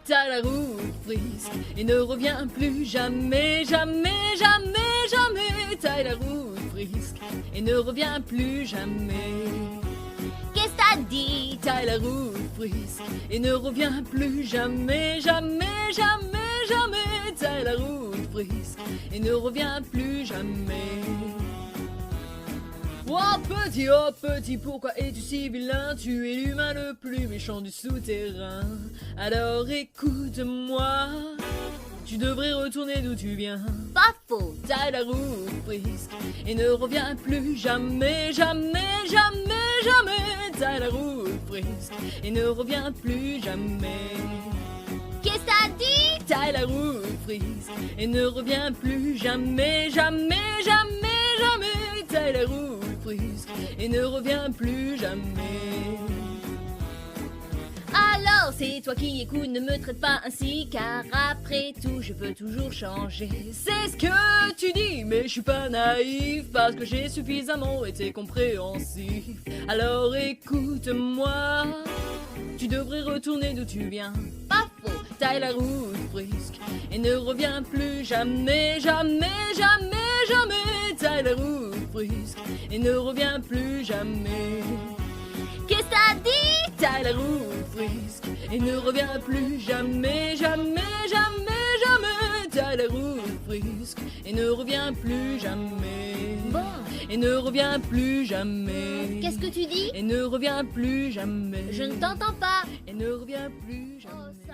Tyler frisque et ne revient plus jamais, jamais, jamais, jamais. Tyler frisque et ne revient plus jamais. Qu'est-ce que t'as dit? Tyler frisque et ne revient plus jamais, jamais, jamais, jamais. Tyler frisque et ne revient plus jamais. Oh petit, pourquoi es-tu si vilain? Tu es l'humain le plus méchant du souterrain. Alors écoute-moi, tu devrais retourner d'où tu viens. Pas faux. Tyler frisque et ne revient plus jamais, jamais, jamais, jamais. Tyler frisque et ne revient plus jamais. Qu'est-ce que t'as dit? Tyler frisque et ne revient plus jamais, jamais, jamais, jamais. Tyler frisque et ne revient plus jamais. Alors c'est toi qui écoutes, ne me traite pas ainsi, car après tout je peux toujours changer. C'est ce que tu dis, mais je suis pas naïf, parce que j'ai suffisamment été compréhensif. Alors écoute-moi, tu devrais retourner d'où tu viens. Pas faux. Tyler frisque et ne revient plus jamais, jamais, jamais, jamais. Tyler frisque et ne revient plus jamais. Qu'est-ce que t'as dit? Tyler frisque et ne revient plus jamais, jamais, jamais, jamais. Tyler frisque et ne revient plus jamais. Bon. Et ne revient plus jamais. Qu'est-ce que tu dis? Et ne revient plus jamais. Je ne t'entends pas. Et ne revient plus jamais. Oh, ça